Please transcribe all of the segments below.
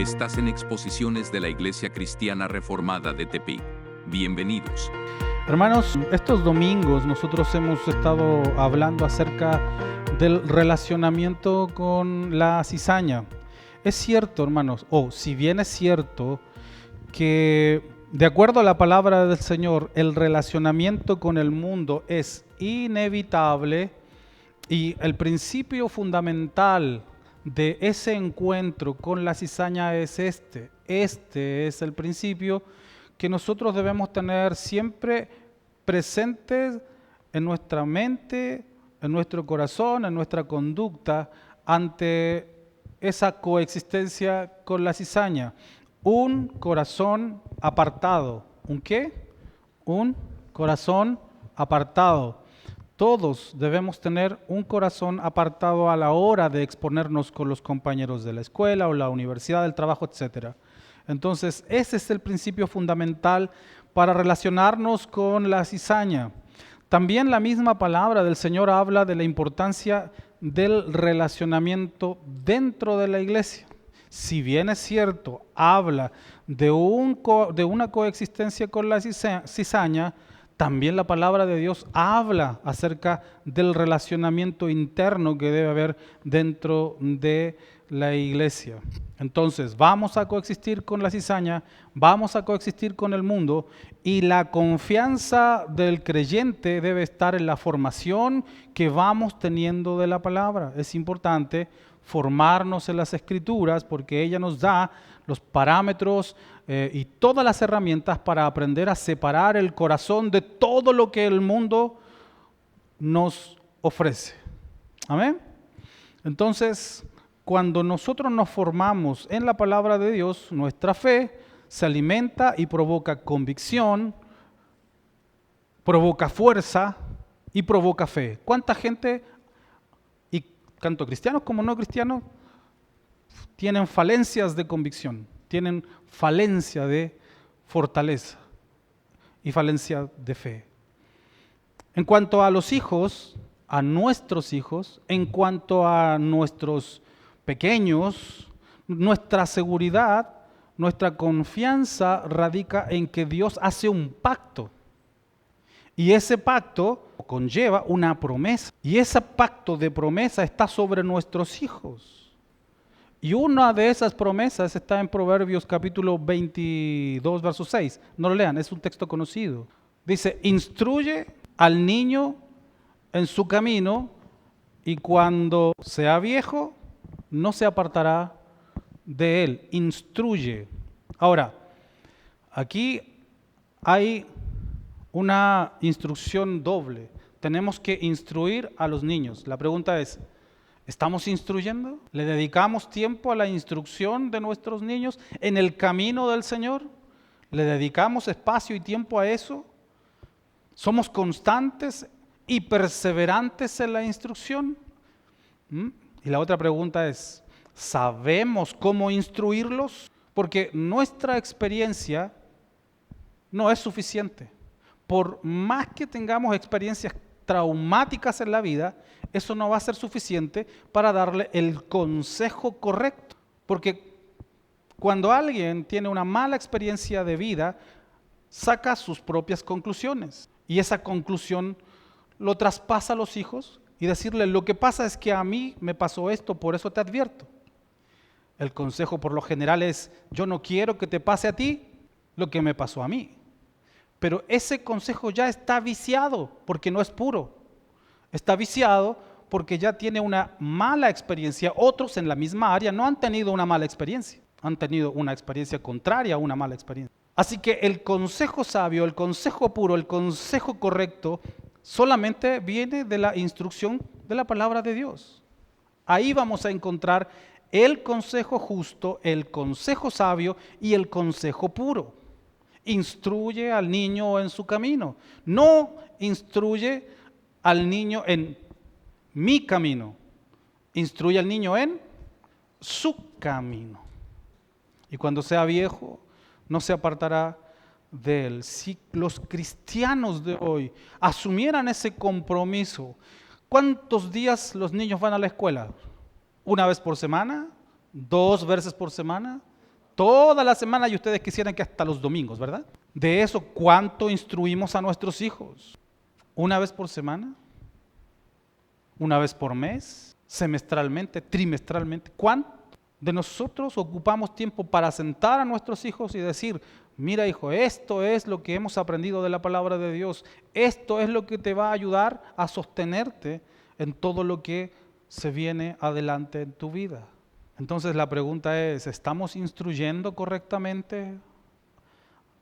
Estás en Exposiciones de la Iglesia Cristiana Reformada de Tepic. Bienvenidos. Hermanos, estos domingos nosotros hemos estado hablando acerca del relacionamiento con la cizaña. Es cierto, hermanos, si bien es cierto que de acuerdo a la palabra del Señor, el relacionamiento con el mundo es inevitable y el principio fundamental de ese encuentro con la cizaña es este. Este es el principio que nosotros debemos tener siempre presentes en nuestra mente, en nuestro corazón, en nuestra conducta ante esa coexistencia con la cizaña. Un corazón apartado. ¿Un qué? Un corazón apartado. Todos debemos tener un corazón apartado a la hora de exponernos con los compañeros de la escuela o la universidad, del trabajo, etc. Entonces, ese es el principio fundamental para relacionarnos con la cizaña. También la misma palabra del Señor habla de la importancia del relacionamiento dentro de la iglesia. Si bien es cierto, habla de una coexistencia con la cizaña, también la palabra de Dios habla acerca del relacionamiento interno que debe haber dentro de la iglesia. Entonces, vamos a coexistir con la cizaña, vamos a coexistir con el mundo, y la confianza del creyente debe estar en la formación que vamos teniendo de la palabra. Es importante formarnos en las Escrituras porque ella nos da los parámetros y todas las herramientas para aprender a separar el corazón de todo lo que el mundo nos ofrece. Amén. Entonces, cuando nosotros nos formamos en la palabra de Dios, nuestra fe se alimenta y provoca convicción, provoca fuerza y provoca fe. ¿Cuánta gente, y tanto cristianos como no cristianos, tienen falencias de convicción, tienen falencia de fortaleza y falencia de fe? En cuanto a los hijos, a nuestros hijos, en cuanto a nuestros pequeños, nuestra seguridad, nuestra confianza radica en que Dios hace un pacto. Y ese pacto conlleva una promesa. Y ese pacto de promesa está sobre nuestros hijos. Y una de esas promesas está en Proverbios capítulo 22, verso 6. No lo lean, es un texto conocido. Dice, instruye al niño en su camino y cuando sea viejo no se apartará de él. Instruye. Ahora, aquí hay una instrucción doble. Tenemos que instruir a los niños. La pregunta es, ¿estamos instruyendo? ¿Le dedicamos tiempo a la instrucción de nuestros niños en el camino del Señor? ¿Le dedicamos espacio y tiempo a eso? ¿Somos constantes y perseverantes en la instrucción? Y la otra pregunta es, ¿sabemos cómo instruirlos? Porque nuestra experiencia no es suficiente. Por más que tengamos experiencias traumáticas en la vida, eso no va a ser suficiente para darle el consejo correcto. Porque cuando alguien tiene una mala experiencia de vida, saca sus propias conclusiones. Y esa conclusión lo traspasa a los hijos y decirle, lo que pasa es que a mí me pasó esto, por eso te advierto. El consejo por lo general es, yo no quiero que te pase a ti lo que me pasó a mí. Pero ese consejo ya está viciado porque no es puro. Está viciado porque ya tiene una mala experiencia. Otros en la misma área no han tenido una mala experiencia. Han tenido una experiencia contraria a una mala experiencia. Así que el consejo sabio, el consejo puro, el consejo correcto, solamente viene de la instrucción de la palabra de Dios. Ahí vamos a encontrar el consejo justo, el consejo sabio y el consejo puro. Instruye al niño en su camino. No instruye al niño en mi camino. Instruye al niño en su camino. Y cuando sea viejo, no se apartará de él. Si los cristianos de hoy asumieran ese compromiso, ¿cuántos días los niños van a la escuela? ¿Una vez por semana? ¿2 veces por semana? toda la semana y ustedes quisieran que hasta los domingos, ¿verdad? De eso, ¿cuánto instruimos a nuestros hijos? ¿Una vez por semana? ¿Una vez por mes? ¿Semestralmente? ¿Trimestralmente? ¿Cuánto de nosotros ocupamos tiempo para sentar a nuestros hijos y decir, mira hijo, esto es lo que hemos aprendido de la palabra de Dios, esto es lo que te va a ayudar a sostenerte en todo lo que se viene adelante en tu vida? Entonces la pregunta es, ¿estamos instruyendo correctamente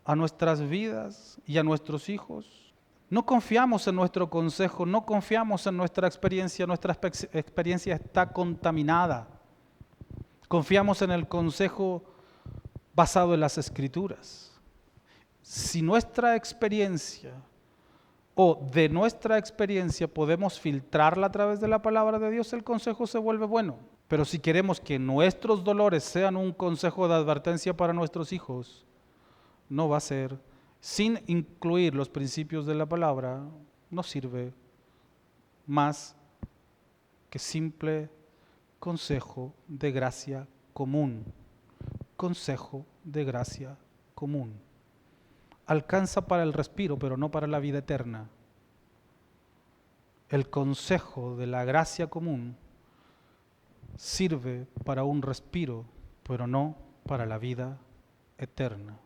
a nuestras vidas y a nuestros hijos? No confiamos en nuestro consejo, no confiamos en nuestra experiencia está contaminada. Confiamos en el consejo basado en las Escrituras. Si nuestra experiencia o de nuestra experiencia podemos filtrarla a través de la palabra de Dios, el consejo se vuelve bueno. Pero si queremos que nuestros dolores sean un consejo de advertencia para nuestros hijos, no va a ser, sin incluir los principios de la palabra, no sirve más que simple consejo de gracia común. Consejo de gracia común. Alcanza para el respiro, pero no para la vida eterna. El consejo de la gracia común sirve para un respiro, pero no para la vida eterna.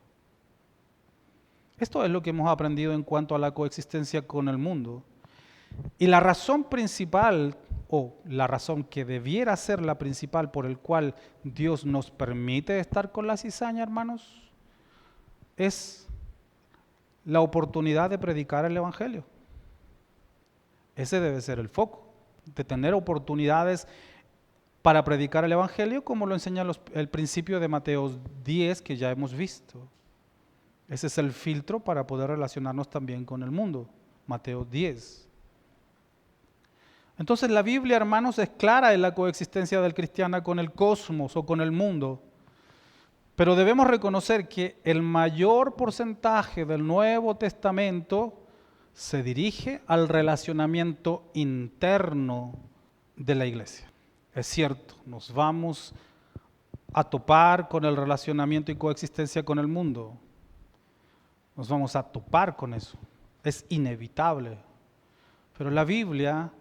Esto es lo que hemos aprendido en cuanto a la coexistencia con el mundo. Y la razón principal, o la razón que debiera ser la principal por el cual Dios nos permite estar con la cizaña, hermanos, es la oportunidad de predicar el Evangelio. Ese debe ser el foco, de tener oportunidades para predicar el Evangelio, como lo enseña el principio de Mateo 10 que ya hemos visto. Ese es el filtro para poder relacionarnos también con el mundo, Mateo 10. Entonces la Biblia, hermanos, es clara en la coexistencia del cristiano con el cosmos o con el mundo. Pero debemos reconocer que el mayor porcentaje del Nuevo Testamento se dirige al relacionamiento interno de la iglesia. Es cierto, nos vamos a topar con el relacionamiento y coexistencia con el mundo. Nos vamos a topar con eso. Es inevitable. Pero la Biblia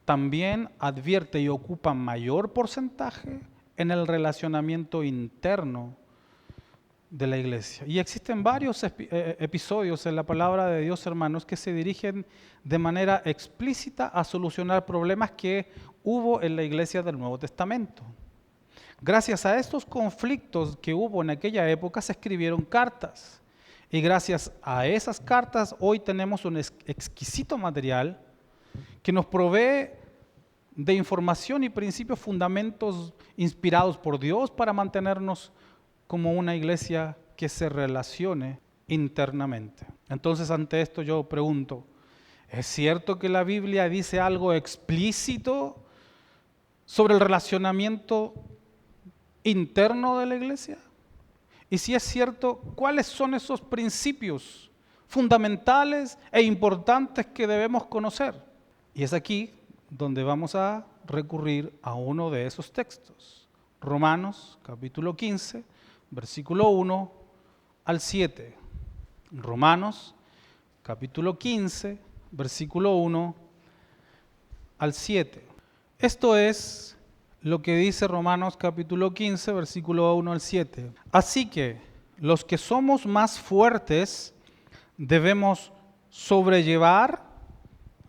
también advierte y ocupa mayor porcentaje en el relacionamiento interno de la iglesia. Y existen varios episodios en la palabra de Dios, hermanos, que se dirigen de manera explícita a solucionar problemas que hubo en la iglesia del Nuevo Testamento. Gracias a estos conflictos que hubo en aquella época se escribieron cartas. Y gracias a esas cartas hoy tenemos un exquisito material que nos provee de información y principios, fundamentos inspirados por Dios para mantenernos como una iglesia que se relacione internamente. Entonces, ante esto yo pregunto, ¿es cierto que la Biblia dice algo explícito sobre el relacionamiento interno de la iglesia? Y si es cierto, ¿cuáles son esos principios fundamentales e importantes que debemos conocer? Y es aquí donde vamos a recurrir a uno de esos textos. Romanos capítulo 15, versículo 1 al 7. Romanos capítulo 15, versículo 1 al 7. Esto es lo que dice Romanos capítulo 15, versículo 1 al 7. Así que los que somos más fuertes debemos sobrellevar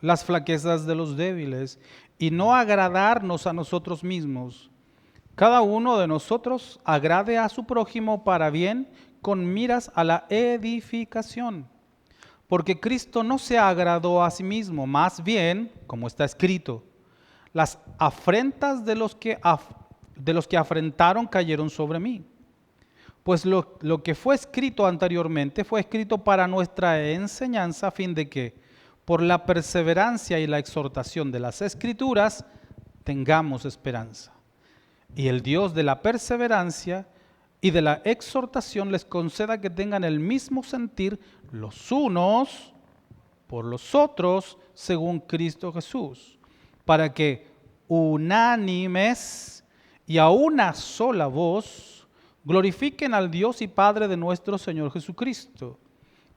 las flaquezas de los débiles y no agradarnos a nosotros mismos. Cada uno de nosotros agrade a su prójimo para bien con miras a la edificación. Porque Cristo no se agradó a sí mismo, más bien, como está escrito, las afrentas de los que afrentaron cayeron sobre mí. Pues lo que fue escrito anteriormente fue escrito para nuestra enseñanza, a fin de que por la perseverancia y la exhortación de las Escrituras tengamos esperanza. Y el Dios de la perseverancia y de la exhortación les conceda que tengan el mismo sentir los unos por los otros según Cristo Jesús, para que unánimes y a una sola voz glorifiquen al Dios y Padre de nuestro Señor Jesucristo.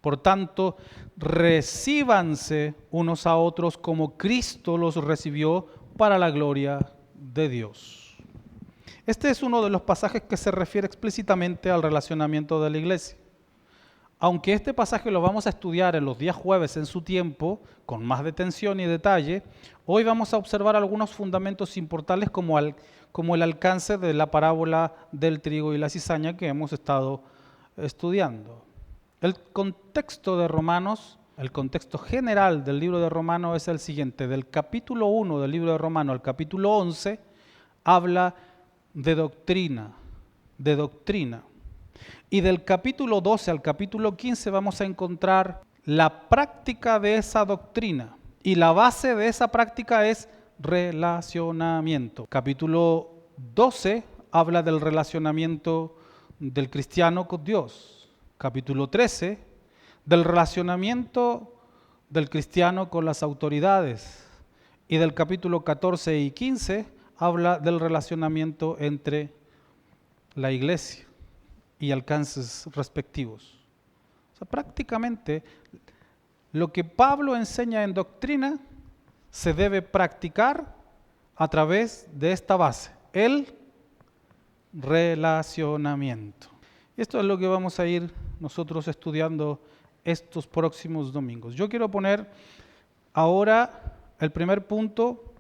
Por tanto, recíbanse unos a otros como Cristo los recibió para la gloria de Dios. Este es uno de los pasajes que se refiere explícitamente al relacionamiento de la iglesia. Aunque este pasaje lo vamos a estudiar en los días jueves en su tiempo, con más detención y detalle, hoy vamos a observar algunos fundamentos importantes como el alcance de la parábola del trigo y la cizaña que hemos estado estudiando. El contexto de Romanos, el contexto general del libro de Romanos es el siguiente. Del capítulo 1 del libro de Romanos al capítulo 11 habla de doctrina. Y del capítulo 12 al capítulo 15 vamos a encontrar la práctica de esa doctrina. Y la base de esa práctica es relacionamiento. Capítulo 12 habla del relacionamiento del cristiano con Dios. Capítulo 13 del relacionamiento del cristiano con las autoridades. Y del capítulo 14 y 15 habla del relacionamiento entre la iglesia y alcances respectivos. O sea, prácticamente lo que Pablo enseña en doctrina se debe practicar a través de esta base, el relacionamiento. Y esto es lo que vamos a ir nosotros estudiando estos próximos domingos. Yo quiero poner ahora el primer punto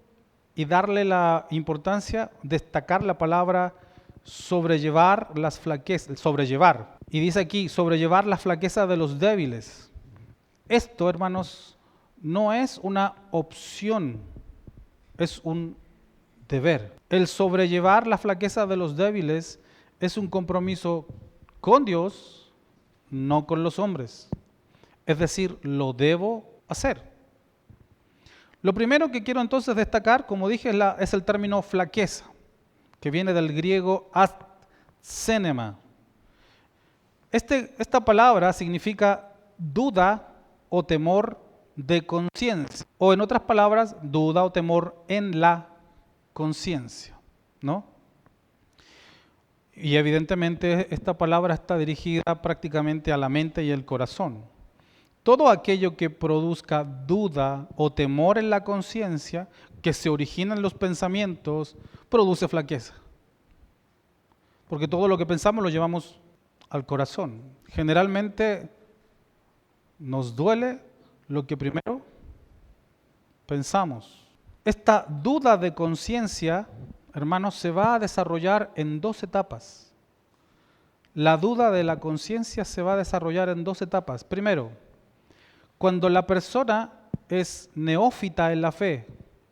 y darle la importancia, destacar la palabra sobrellevar las flaquezas, sobrellevar. Y dice aquí, sobrellevar la flaqueza de los débiles. Esto, hermanos, no es una opción, es un deber. El sobrellevar la flaqueza de los débiles es un compromiso con Dios, no con los hombres. Es decir, lo debo hacer. Lo primero que quiero entonces destacar, como dije, es el término flaqueza, que viene del griego ascénema. Esta palabra significa duda o temor de conciencia, o en otras palabras, duda o temor en la conciencia, ¿no? Y evidentemente esta palabra está dirigida prácticamente a la mente y el corazón. Todo aquello que produzca duda o temor en la conciencia, que se origina en los pensamientos, produce flaqueza. Porque todo lo que pensamos lo llevamos al corazón. Generalmente nos duele lo que primero pensamos. Esta duda de conciencia, hermanos, se va a desarrollar en dos etapas. La duda de la conciencia se va a desarrollar en dos etapas. Primero, cuando la persona es neófita en la fe.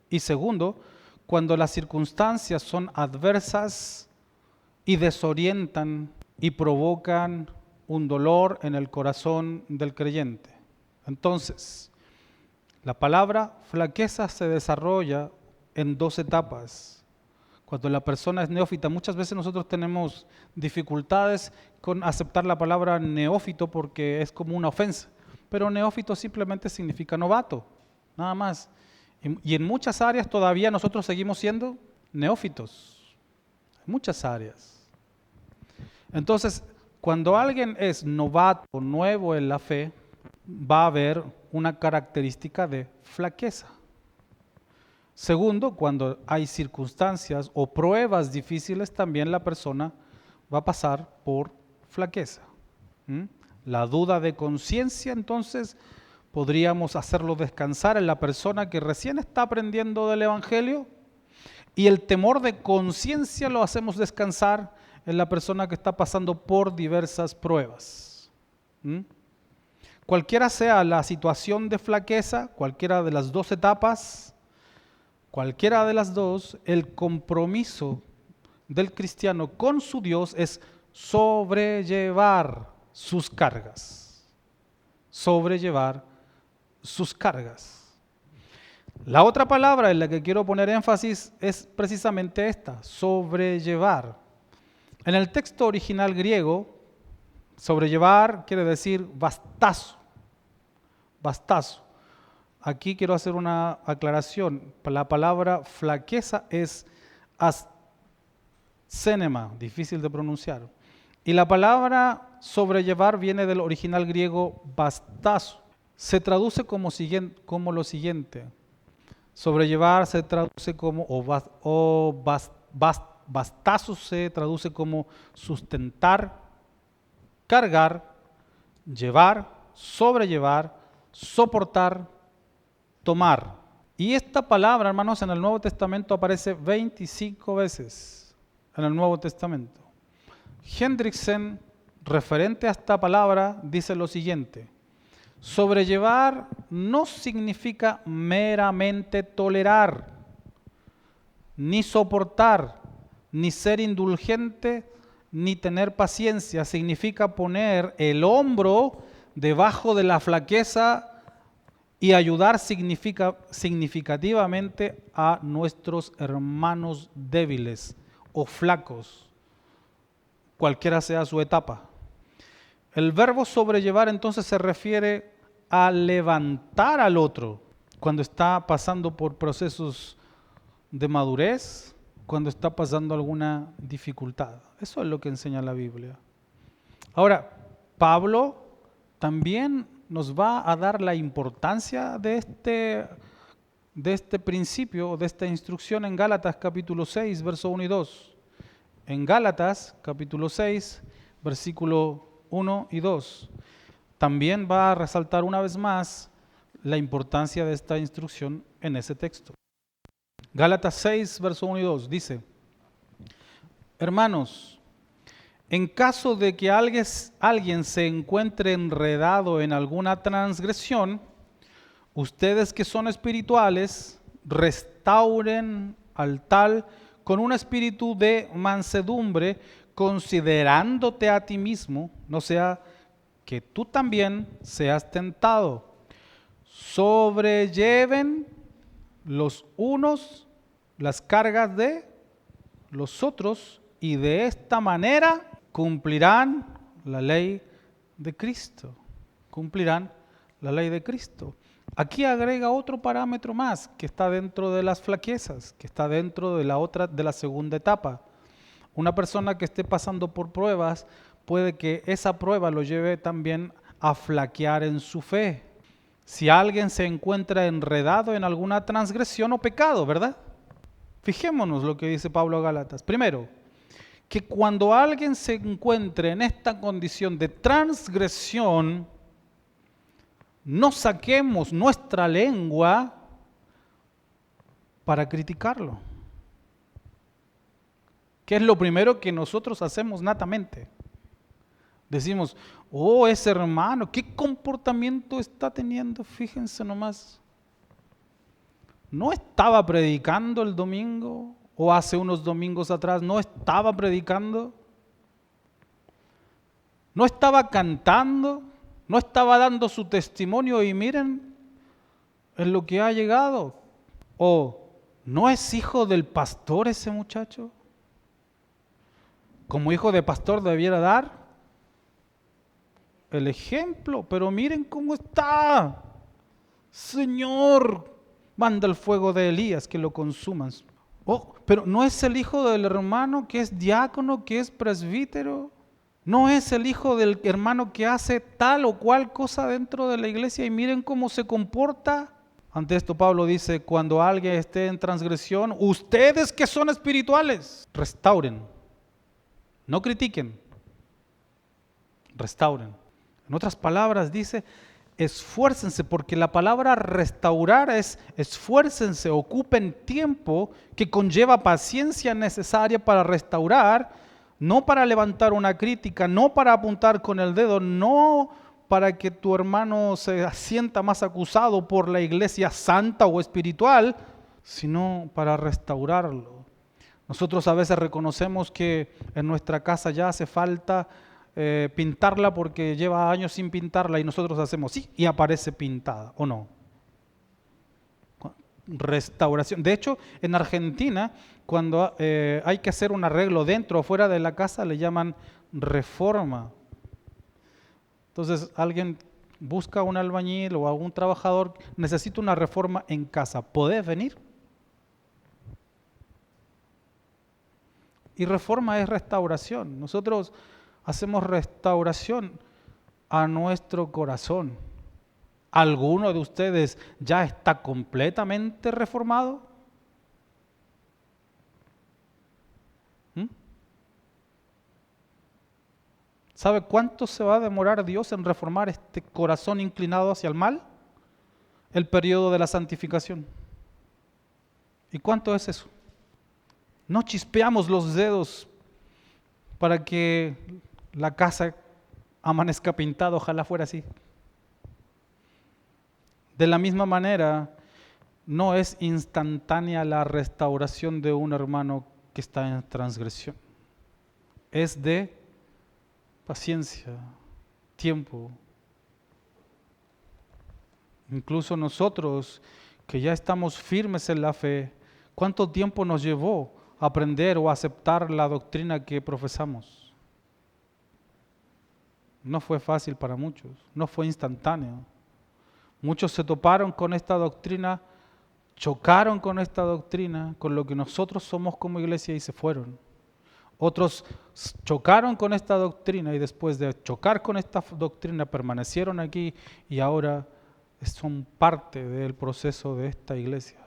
Y segundo, cuando las circunstancias son adversas y desorientan y provocan un dolor en el corazón del creyente. Entonces, la palabra flaqueza se desarrolla en dos etapas. Cuando la persona es neófita, muchas veces nosotros tenemos dificultades con aceptar la palabra neófito porque es como una ofensa. Pero neófito simplemente significa novato, nada más. Y en muchas áreas todavía nosotros seguimos siendo neófitos. En muchas áreas. Entonces, cuando alguien es novato, nuevo en la fe, va a haber una característica de flaqueza. Segundo, cuando hay circunstancias o pruebas difíciles, también la persona va a pasar por flaqueza. La duda de conciencia, entonces, podríamos hacerlo descansar en la persona que recién está aprendiendo del Evangelio, y el temor de conciencia lo hacemos descansar en la persona que está pasando por diversas pruebas. Cualquiera sea la situación de flaqueza, cualquiera de las dos etapas, cualquiera de las dos, el compromiso del cristiano con su Dios es sobrellevar sus cargas. Sobrellevar sus cargas. La otra palabra en la que quiero poner énfasis es precisamente esta, sobrellevar. En el texto original griego, sobrellevar quiere decir bastazo. Bastazo. Aquí quiero hacer una aclaración. La palabra flaqueza es ascénema, difícil de pronunciar. Y la palabra sobrellevar viene del original griego bastazo. Se traduce como lo siguiente. Sobrellevar se traduce como, bastazo se traduce como sustentar, cargar, llevar, sobrellevar, soportar, tomar. Y esta palabra, hermanos, en el Nuevo Testamento aparece 25 veces en el Nuevo Testamento. Hendriksen, referente a esta palabra, dice lo siguiente: sobrellevar no significa meramente tolerar, ni soportar, ni ser indulgente, ni tener paciencia. Significa poner el hombro debajo de la flaqueza y ayudar significativamente a nuestros hermanos débiles o flacos, cualquiera sea su etapa. El verbo sobrellevar entonces se refiere a levantar al otro cuando está pasando por procesos de madurez, cuando está pasando alguna dificultad. Eso es lo que enseña la Biblia. Ahora, Pablo también nos va a dar la importancia de este principio, de esta instrucción en Gálatas capítulo 6, verso 1 y 2. En Gálatas capítulo 6, versículo 1 y 2. También va a resaltar una vez más la importancia de esta instrucción en ese texto. Gálatas 6, verso 1 y 2 dice: hermanos, en caso de que alguien se encuentre enredado en alguna transgresión, ustedes que son espirituales, restauren al tal con un espíritu de mansedumbre, considerándote a ti mismo, no sea que tú también seas tentado. Sobrelleven los unos las cargas de los otros y de esta manera cumplirán la ley de Cristo. Cumplirán la ley de Cristo. Aquí agrega otro parámetro más que está dentro de las flaquezas, que está dentro de la segunda etapa. Una persona que esté pasando por pruebas, puede que esa prueba lo lleve también a flaquear en su fe. Si alguien se encuentra enredado en alguna transgresión o pecado, ¿verdad? Fijémonos lo que dice Pablo a Gálatas. Primero, que cuando alguien se encuentre en esta condición de transgresión, no saquemos nuestra lengua para criticarlo. ¿Qué es lo primero que nosotros hacemos natamente? Decimos: oh, ese hermano, ¿qué comportamiento está teniendo? Fíjense nomás. ¿No estaba predicando el domingo? ¿O hace unos domingos atrás no estaba predicando? ¿No estaba cantando? ¿No estaba dando su testimonio? Y miren en lo que ha llegado. ¿O no es hijo del pastor ese muchacho? Como hijo de pastor debiera dar el ejemplo, pero miren cómo está. Señor, manda el fuego de Elías que lo consuman. Oh, pero no es el hijo del hermano que es diácono, que es presbítero. No es el hijo del hermano que hace tal o cual cosa dentro de la iglesia y miren cómo se comporta. Ante esto Pablo dice: cuando alguien esté en transgresión, ustedes que son espirituales, restauren. No critiquen, restauren. En otras palabras dice: esfuércense, porque la palabra restaurar es esfuércense, ocupen tiempo que conlleva paciencia necesaria para restaurar, no para levantar una crítica, no para apuntar con el dedo, no para que tu hermano se sienta más acusado por la iglesia santa o espiritual, sino para restaurarlo. Nosotros a veces reconocemos que en nuestra casa ya hace falta pintarla porque lleva años sin pintarla y nosotros hacemos sí y aparece pintada, ¿o no? Restauración. De hecho, en Argentina, cuando hay que hacer un arreglo dentro o fuera de la casa, le llaman reforma. Entonces, alguien busca a un albañil o a un trabajador, necesita una reforma en casa, ¿podés venir? Y reforma es restauración. Nosotros hacemos restauración a nuestro corazón. ¿Alguno de ustedes ya está completamente reformado? ¿Sabe cuánto se va a demorar Dios en reformar este corazón inclinado hacia el mal? El periodo de la santificación. ¿Y cuánto es eso? No chispeamos los dedos para que la casa amanezca pintada, ojalá fuera así. De la misma manera, no es instantánea la restauración de un hermano que está en transgresión. Es de paciencia, tiempo. Incluso nosotros que ya estamos firmes en la fe, ¿cuánto tiempo nos llevó a aprender o aceptar la doctrina que profesamos? No fue fácil para muchos, no fue instantáneo. Muchos se toparon con esta doctrina, chocaron con esta doctrina, con lo que nosotros somos como iglesia y se fueron. Otros chocaron con esta doctrina y después de chocar con esta doctrina permanecieron aquí y ahora son parte del proceso de esta iglesia.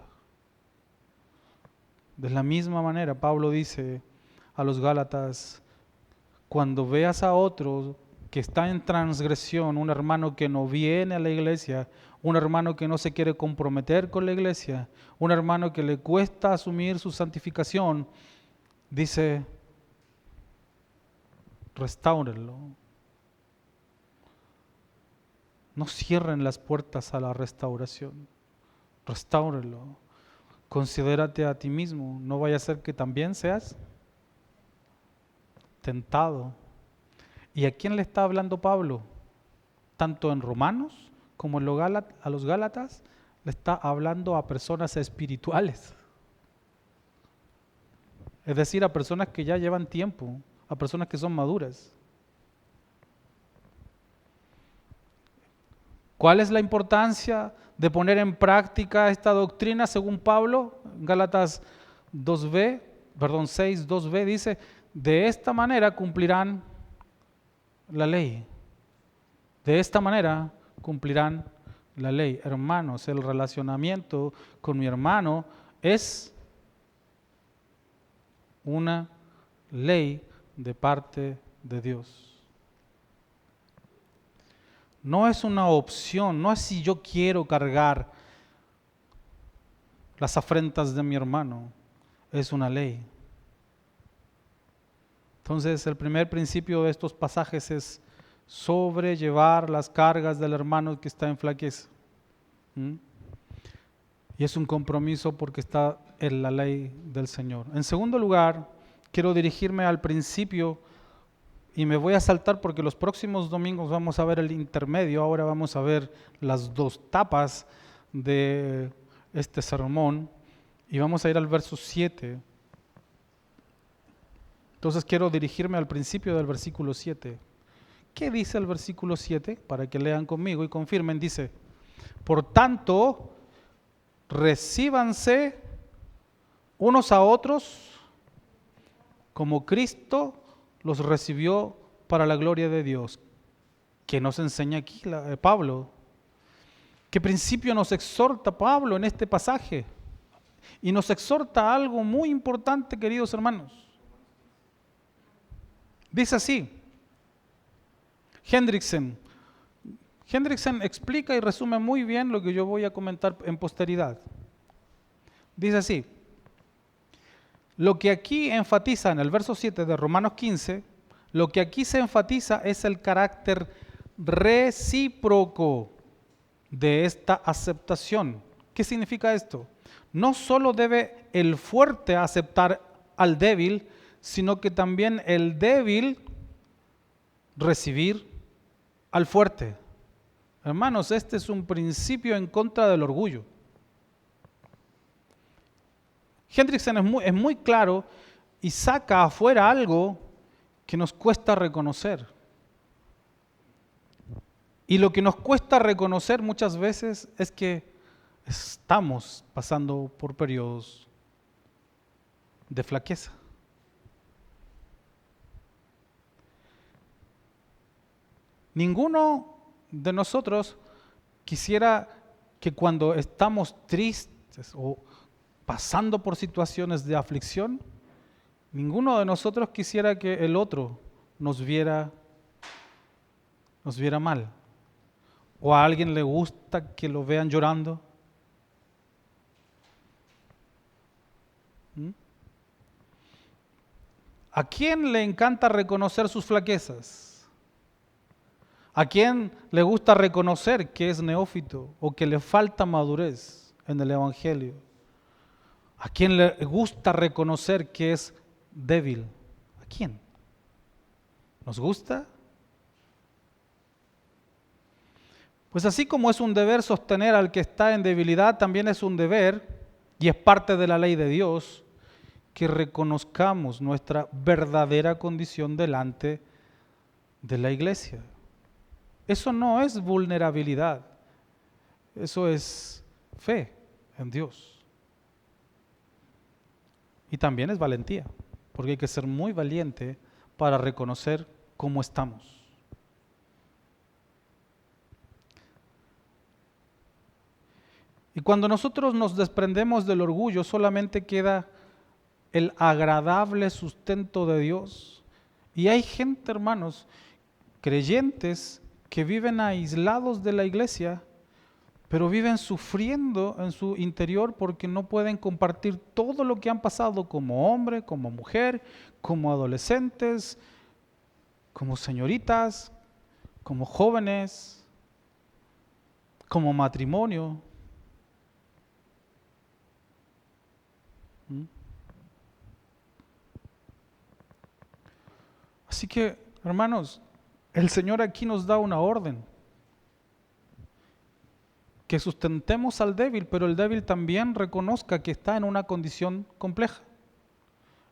De la misma manera, Pablo dice a los Gálatas, cuando veas a otro que está en transgresión, un hermano que no viene a la iglesia, un hermano que no se quiere comprometer con la iglesia, un hermano que le cuesta asumir su santificación, dice, restáurenlo. No cierren las puertas a la restauración. Restáurenlo. Considérate a ti mismo. No vaya a ser que también seas tentado. ¿Y a quién le está hablando Pablo? Tanto en Romanos como en a los Gálatas, le está hablando a personas espirituales. Es decir, a personas que ya llevan tiempo, a personas que son maduras. ¿Cuál es la importancia de poner en práctica esta doctrina según Pablo? Gálatas 6, 2b dice, de esta manera cumplirán la ley. De esta manera cumplirán la ley. Hermanos, el relacionamiento con mi hermano es una ley de parte de Dios. No es una opción, no es si yo quiero cargar las afrentas de mi hermano, es una ley. Entonces, el primer principio de estos pasajes es sobrellevar las cargas del hermano que está en flaqueza. Y es un compromiso porque está en la ley del Señor. En segundo lugar, quiero dirigirme al principio y me voy a saltar porque los próximos domingos vamos a ver el intermedio, ahora vamos a ver las dos tapas de este sermón y vamos a ir al verso 7. Entonces quiero dirigirme al principio del versículo 7. ¿Qué dice el versículo 7? Para que lean conmigo y confirmen, dice, por tanto, recíbanse unos a otros como Cristo los recibió para la gloria de Dios. ¿Qué nos enseña aquí Pablo? ¿Qué principio nos exhorta Pablo en este pasaje? Y nos exhorta a algo muy importante, queridos hermanos. Dice así, Hendrickson explica y resume muy bien lo que yo voy a comentar en posteridad. Dice así, lo que aquí enfatiza en el verso 7 de Romanos 15, lo que aquí se enfatiza es el carácter recíproco de esta aceptación. ¿Qué significa esto? No solo debe el fuerte aceptar al débil, sino que también el débil recibir al fuerte. Hermanos, este es un principio en contra del orgullo. Hendrickson es muy claro y saca afuera algo que nos cuesta reconocer. Y lo que nos cuesta reconocer muchas veces es que estamos pasando por periodos de flaqueza. Ninguno de nosotros quisiera que cuando estamos tristes o pasando por situaciones de aflicción, ninguno de nosotros quisiera que el otro nos viera mal. ¿O a alguien le gusta que lo vean llorando? ¿Mm? ¿A quién le encanta reconocer sus flaquezas? ¿A quién le gusta reconocer que es neófito o que le falta madurez en el Evangelio? ¿A quién le gusta reconocer que es débil? ¿A quién? ¿Nos gusta? Pues así como es un deber sostener al que está en debilidad, también es un deber, y es parte de la ley de Dios, que reconozcamos nuestra verdadera condición delante de la iglesia. Eso no es vulnerabilidad, eso es fe en Dios. Y también es valentía, porque hay que ser muy valiente para reconocer cómo estamos. Y cuando nosotros nos desprendemos del orgullo, solamente queda el agradable sustento de Dios. Y hay gente, hermanos, creyentes que viven aislados de la iglesia, pero viven sufriendo en su interior porque no pueden compartir todo lo que han pasado como hombre, como mujer, como adolescentes, como señoritas, como jóvenes, como matrimonio. Así que, hermanos, el Señor aquí nos da una orden, que sustentemos al débil, pero el débil también reconozca que está en una condición compleja.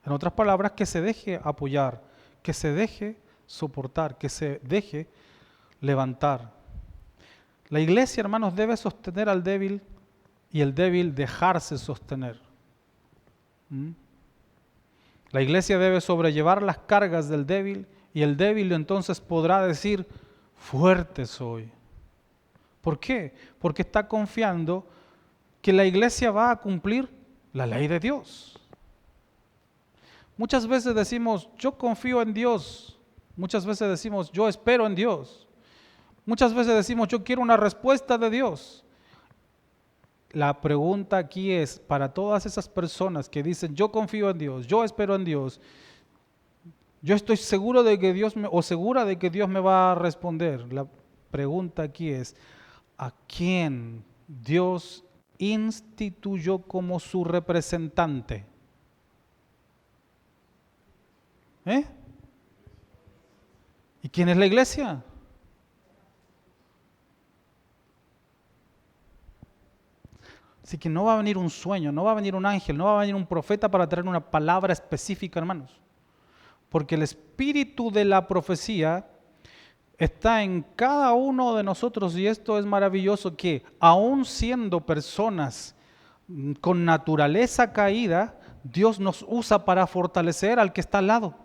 En otras palabras, que se deje apoyar, que se deje soportar, que se deje levantar. La iglesia, hermanos, debe sostener al débil y el débil dejarse sostener. La iglesia debe sobrellevar las cargas del débil y el débil entonces podrá decir, fuerte soy. ¿Por qué? Porque está confiando que la iglesia va a cumplir la ley de Dios. Muchas veces decimos, yo confío en Dios. Muchas veces decimos, yo espero en Dios. Muchas veces decimos, yo quiero una respuesta de Dios. La pregunta aquí es, para todas esas personas que dicen, yo confío en Dios, yo espero en Dios, yo estoy seguro de que Dios o segura de que Dios me va a responder. La pregunta aquí es, ¿a quién Dios instituyó como su representante? ¿Y quién es la iglesia? Así que no va a venir un sueño, no va a venir un ángel, no va a venir un profeta para traer una palabra específica, hermanos. Porque el espíritu de la profecía está en cada uno de nosotros y esto es maravilloso que aún siendo personas con naturaleza caída, Dios nos usa para fortalecer al que está al lado.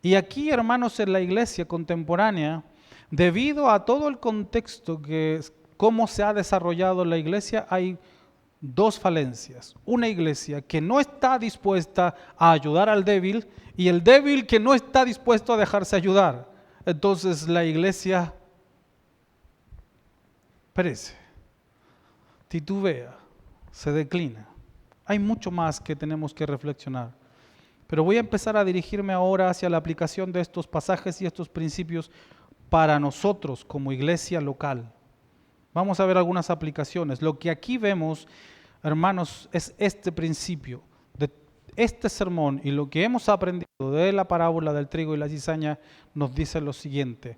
Y aquí, hermanos, en la iglesia contemporánea, debido a todo el contexto que cómo se ha desarrollado la iglesia, hay dos falencias. Una iglesia que no está dispuesta a ayudar al débil y el débil que no está dispuesto a dejarse ayudar. Entonces la iglesia perece, titubea, se declina. Hay mucho más que tenemos que reflexionar. Pero voy a empezar a dirigirme ahora hacia la aplicación de estos pasajes y estos principios para nosotros como iglesia local. Vamos a ver algunas aplicaciones. Lo que aquí vemos, hermanos, es este principio de este sermón y lo que hemos aprendido de la parábola del trigo y la cizaña nos dice lo siguiente.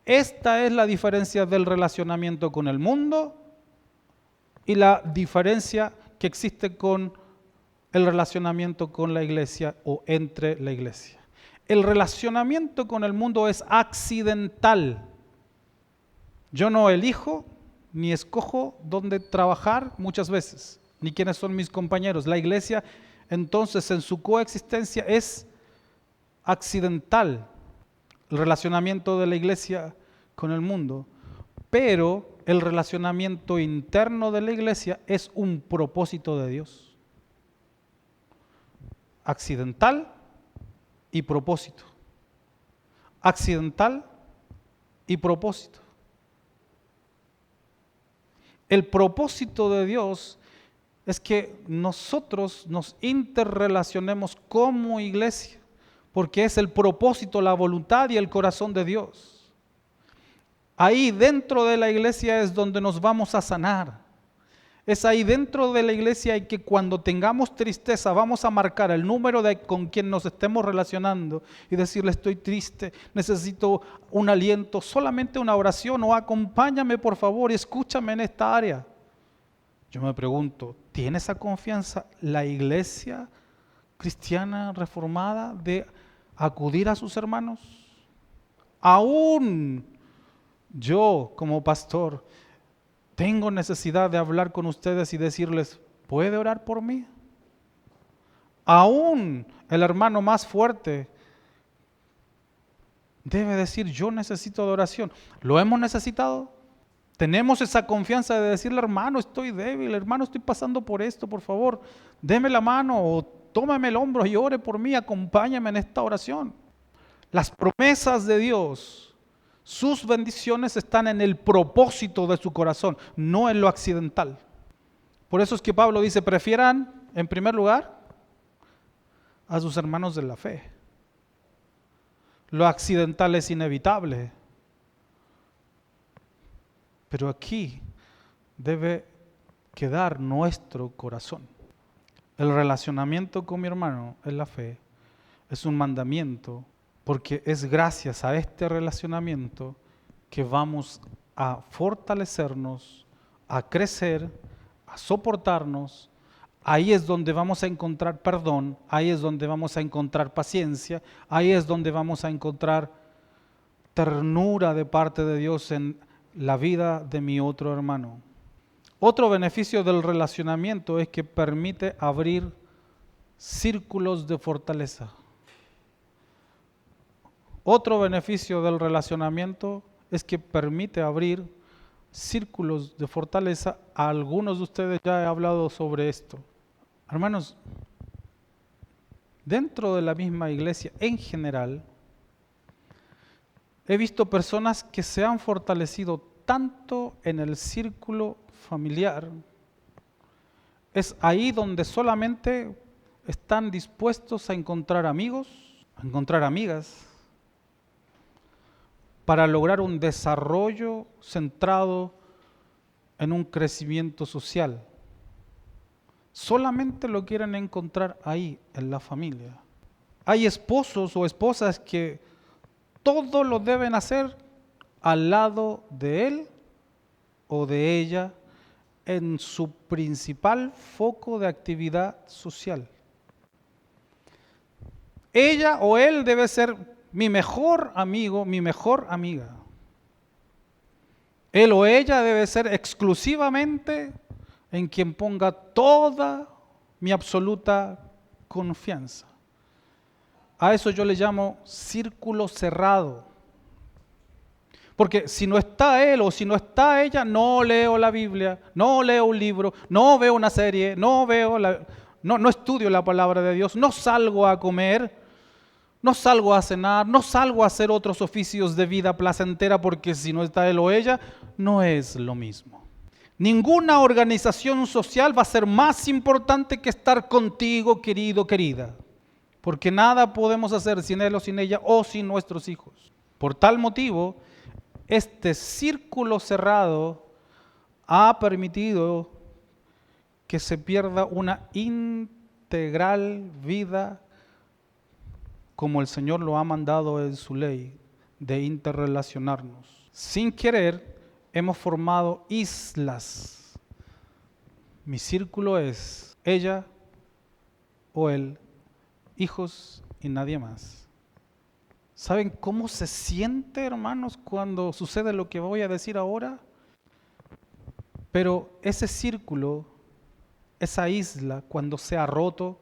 Esta es la diferencia del relacionamiento con el mundo y la diferencia que existe con el relacionamiento con la iglesia o entre la iglesia. El relacionamiento con el mundo es accidental. Yo no elijo ni escojo dónde trabajar muchas veces, ni quiénes son mis compañeros. La iglesia, entonces, en su coexistencia es accidental. el relacionamiento de la iglesia con el mundo, pero el relacionamiento interno de la iglesia es un propósito de Dios. Accidental y propósito. Accidental y propósito. El propósito de Dios es que nosotros nos interrelacionemos como iglesia, porque es el propósito, la voluntad y el corazón de Dios. Ahí dentro de la iglesia es donde nos vamos a sanar. Es ahí dentro de la iglesia y que cuando tengamos tristeza vamos a marcar el número con quien nos estemos relacionando y decirle: estoy triste, necesito un aliento, solamente una oración, o acompáñame por favor y escúchame en esta área. Yo me pregunto, ¿tiene esa confianza la iglesia cristiana reformada de acudir a sus hermanos? Aún yo como pastor tengo necesidad de hablar con ustedes y decirles: ¿puede orar por mí? Aún el hermano más fuerte debe decir: yo necesito de oración. ¿Lo hemos necesitado? Tenemos esa confianza de decirle: hermano, estoy débil, hermano, estoy pasando por esto, por favor, deme la mano o tómame el hombro y ore por mí, acompáñame en esta oración. Las promesas de Dios, sus bendiciones están en el propósito de su corazón, no en lo accidental. Por eso es que Pablo dice: prefieran en primer lugar a sus hermanos de la fe. Lo accidental es inevitable, pero aquí debe quedar nuestro corazón. El relacionamiento con mi hermano en la fe es un mandamiento, porque es gracias a este relacionamiento que vamos a fortalecernos, a crecer, a soportarnos. Ahí es donde vamos a encontrar perdón, ahí es donde vamos a encontrar paciencia, ahí es donde vamos a encontrar ternura de parte de Dios en la vida de mi otro hermano. Otro beneficio del relacionamiento es que permite abrir círculos de fortaleza. Otro beneficio del relacionamiento es que permite abrir círculos de fortaleza. A algunos de ustedes ya he hablado sobre esto. Hermanos, dentro de la misma iglesia en general, he visto personas que se han fortalecido tanto en el círculo familiar. Es ahí donde solamente están dispuestos a encontrar amigos, a encontrar amigas, para lograr un desarrollo centrado en un crecimiento social. Solamente lo quieren encontrar ahí, en la familia. Hay esposos o esposas que todo lo deben hacer al lado de él o de ella en su principal foco de actividad social. Ella o él debe ser mi mejor amigo, mi mejor amiga. Él o ella debe ser exclusivamente en quien ponga toda mi absoluta confianza. A eso yo le llamo círculo cerrado. Porque si no está él o si no está ella, no leo la Biblia, no leo un libro, no veo una serie, no estudio la palabra de Dios, no salgo a comer, no salgo a cenar, no salgo a hacer otros oficios de vida placentera, porque si no está él o ella, no es lo mismo. Ninguna organización social va a ser más importante que estar contigo, querido, querida, porque nada podemos hacer sin él o sin ella o sin nuestros hijos. Por tal motivo, este círculo cerrado ha permitido que se pierda una integral vida como el Señor lo ha mandado en su ley, de interrelacionarnos. Sin querer, hemos formado islas. Mi círculo es ella o él, hijos y nadie más. ¿Saben cómo se siente, hermanos, cuando sucede lo que voy a decir ahora? Pero ese círculo, esa isla, cuando se ha roto,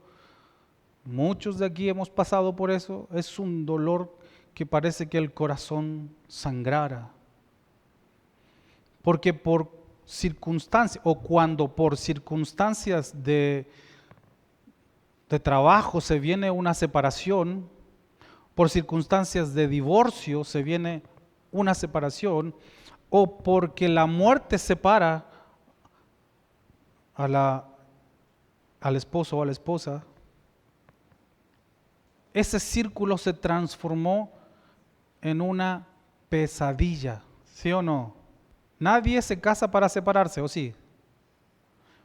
muchos de aquí hemos pasado por eso, es un dolor que parece que el corazón sangrara. Porque por circunstancias, o cuando por circunstancias de trabajo se viene una separación, por circunstancias de divorcio se viene una separación, o porque la muerte separa al esposo o a la esposa, ese círculo se transformó en una pesadilla, ¿sí o no? Nadie se casa para separarse, ¿o sí?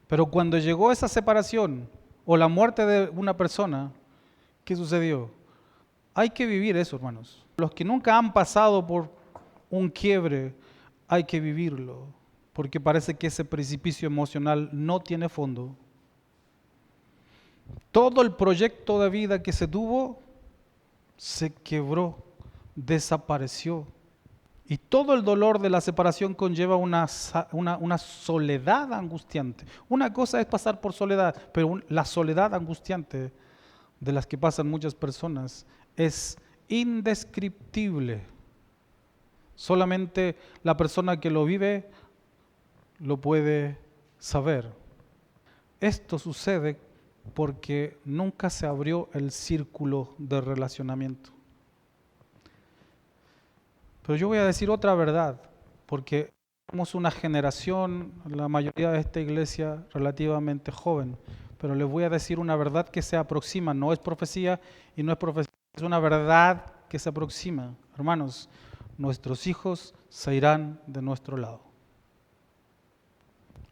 Pero cuando llegó esa separación o la muerte de una persona, ¿qué sucedió? Hay que vivir eso, hermanos. Los que nunca han pasado por un quiebre, hay que vivirlo, porque parece que ese precipicio emocional no tiene fondo. Todo el proyecto de vida que se tuvo se quebró, desapareció. Y todo el dolor de la separación conlleva una soledad angustiante. Una cosa es pasar por soledad, pero la soledad angustiante de las que pasan muchas personas es indescriptible. Solamente la persona que lo vive lo puede saber. Esto sucede porque nunca se abrió el círculo de relacionamiento. Pero yo voy a decir otra verdad, porque somos una generación, la mayoría de esta iglesia relativamente joven, pero les voy a decir una verdad que se aproxima, no es profecía y no es profecía, es una verdad que se aproxima. Hermanos, nuestros hijos se irán de nuestro lado.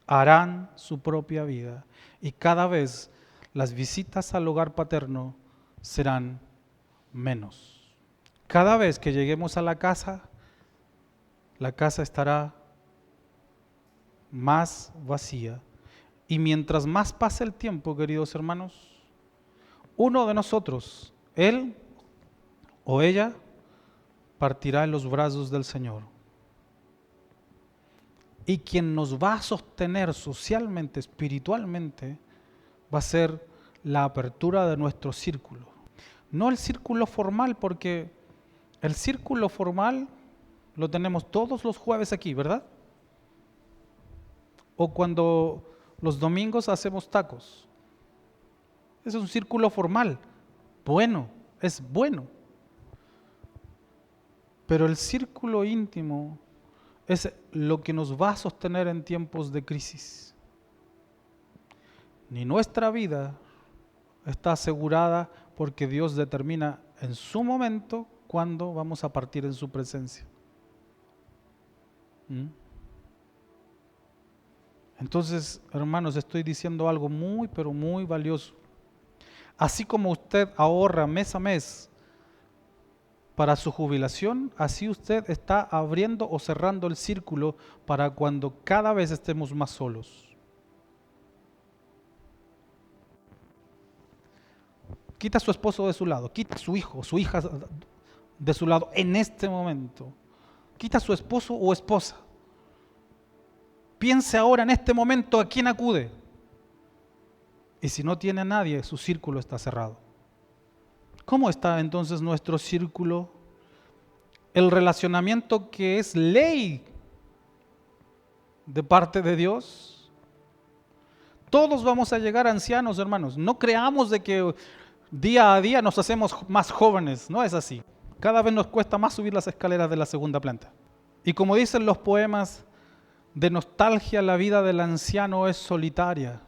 Harán su propia vida y cada vez las visitas al hogar paterno serán menos. Cada vez que lleguemos a la casa estará más vacía. Y mientras más pase el tiempo, queridos hermanos, uno de nosotros, él o ella, partirá en los brazos del Señor. Y quien nos va a sostener socialmente, espiritualmente, va a ser la apertura de nuestro círculo. No el círculo formal, porque el círculo formal lo tenemos todos los jueves aquí, ¿verdad? O cuando los domingos hacemos tacos. Es un círculo formal. Bueno, es bueno. Pero el círculo íntimo es lo que nos va a sostener en tiempos de crisis. Ni nuestra vida está asegurada porque Dios determina en su momento cuándo vamos a partir en su presencia. Entonces, hermanos, estoy diciendo algo muy, pero muy valioso. Así como usted ahorra mes a mes para su jubilación, así usted está abriendo o cerrando el círculo para cuando cada vez estemos más solos. Quita a su esposo de su lado, quita a su hijo, su hija de su lado en este momento. Quita a su esposo o esposa. Piense ahora en este momento a quién acude. Y si no tiene a nadie, su círculo está cerrado. ¿Cómo está entonces nuestro círculo? El relacionamiento que es ley de parte de Dios. Todos vamos a llegar ancianos, hermanos. No creamos de que día a día nos hacemos más jóvenes. No es así. Cada vez nos cuesta más subir las escaleras de la segunda planta. Y como dicen los poemas, de nostalgia la vida del anciano es solitaria.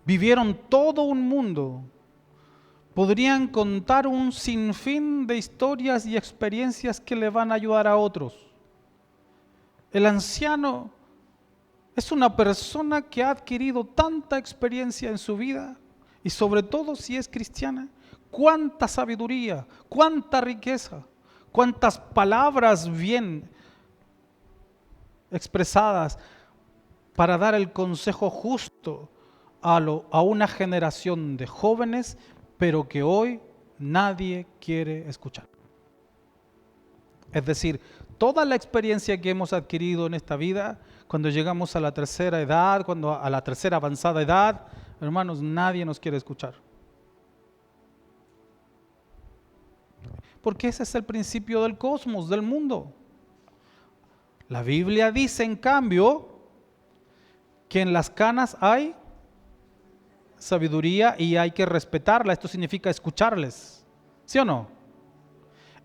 Vivieron todo un mundo. Podrían contar un sinfín de historias y experiencias que le van a ayudar a otros. El anciano es una persona que ha adquirido tanta experiencia en su vida y sobre todo si es cristiana, cuánta sabiduría, cuánta riqueza, cuántas palabras bien expresadas para dar el consejo justo a una generación de jóvenes, pero que hoy nadie quiere escuchar. Es decir, toda la experiencia que hemos adquirido en esta vida, cuando llegamos a la tercera edad, a la tercera avanzada edad, hermanos, nadie nos quiere escuchar. porque ese es el principio del cosmos, del mundo. La Biblia dice, en cambio, que en las canas hay sabiduría y hay que respetarla. Esto significa escucharles, ¿sí o no?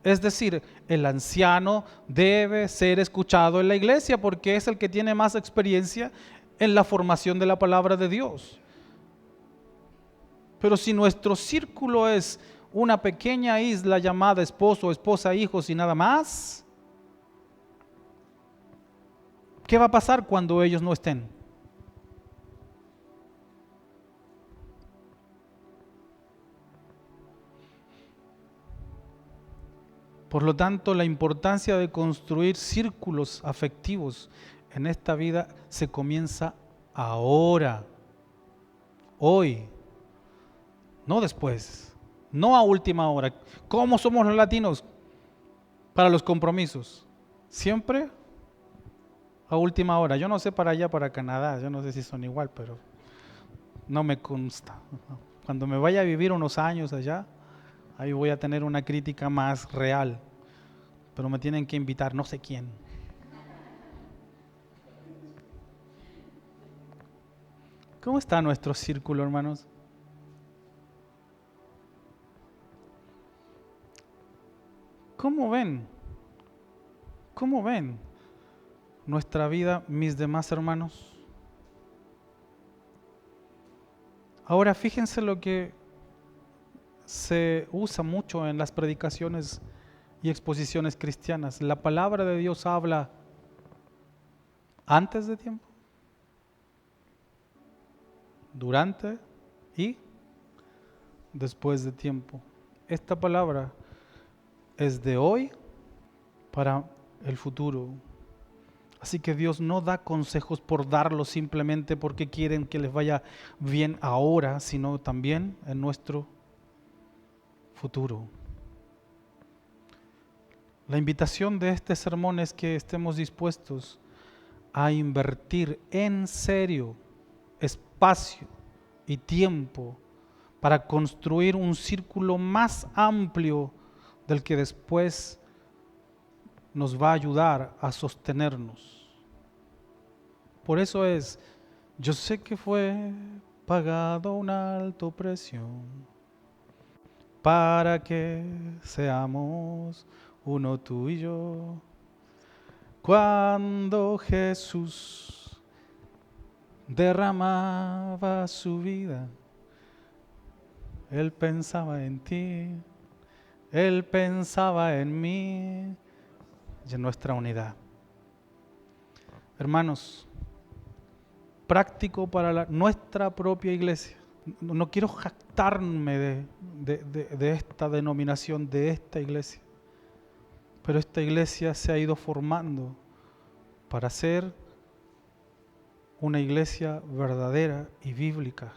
Es decir, el anciano debe ser escuchado en la iglesia porque es el que tiene más experiencia en la formación de la palabra de Dios. Pero si nuestro círculo es una pequeña isla llamada esposo, esposa, hijos y nada más, ¿qué va a pasar cuando ellos no estén? Por lo tanto, la importancia de construir círculos afectivos en esta vida se comienza ahora, hoy, no después, no a última hora. ¿Cómo somos los latinos para los compromisos? Siempre a última hora. Yo no sé para allá, para Canadá, yo no sé si son igual, pero no me consta. Cuando me vaya a vivir unos años allá, ahí voy a tener una crítica más real, pero me tienen que invitar no sé quién. ¿Cómo está nuestro círculo, hermanos? ¿Cómo ven? ¿Cómo ven nuestra vida, mis demás hermanos? Ahora fíjense lo que se usa mucho en las predicaciones y exposiciones cristianas. La palabra de Dios habla antes de tiempo, durante y después de tiempo. Esta palabra es de hoy para el futuro. Así que Dios no da consejos por darlos simplemente porque quieren que les vaya bien ahora, sino también en nuestro futuro. La invitación de este sermón es que estemos dispuestos a invertir en serio espacio y tiempo para construir un círculo más amplio del que después nos va a ayudar a sostenernos. Por eso yo sé que fue pagado un alto precio para que seamos uno tú y yo. Cuando Jesús derramaba su vida, Él pensaba en ti, Él pensaba en mí y en nuestra unidad. Hermanos, práctico para nuestra propia iglesia. No quiero jactarme de esta denominación, de esta iglesia, pero esta iglesia se ha ido formando para ser una iglesia verdadera y bíblica.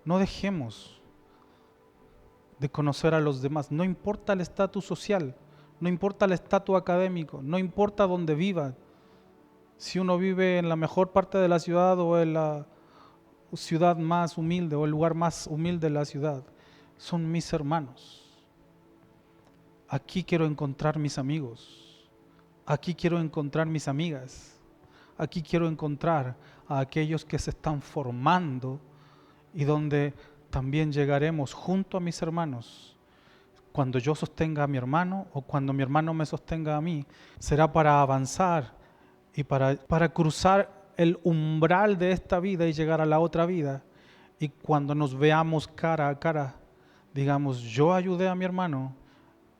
No dejemos de conocer a los demás, no importa el estatus social, no importa el estatus académico, no importa dónde viva, si uno vive en la mejor parte de la ciudad o en la ciudad más humilde o el lugar más humilde de la ciudad, son mis hermanos. Aquí quiero encontrar mis amigos, aquí quiero encontrar mis amigas, aquí quiero encontrar a aquellos que se están formando y donde también llegaremos junto a mis hermanos. Cuando yo sostenga a mi hermano o cuando mi hermano me sostenga a mí, será para avanzar y para cruzar el umbral de esta vida y llegar a la otra vida. Y cuando nos veamos cara a cara, digamos, yo ayudé a mi hermano,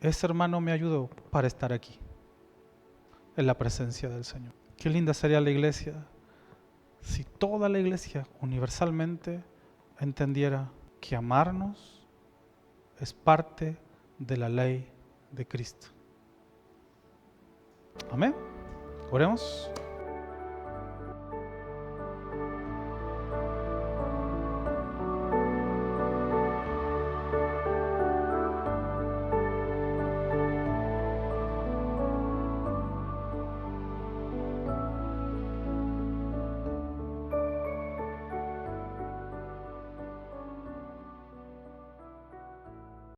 ese hermano me ayudó para estar aquí, en la presencia del Señor. Qué linda sería la iglesia si toda la iglesia universalmente entendiera que amarnos es parte de la ley de Cristo. Amén. Oremos.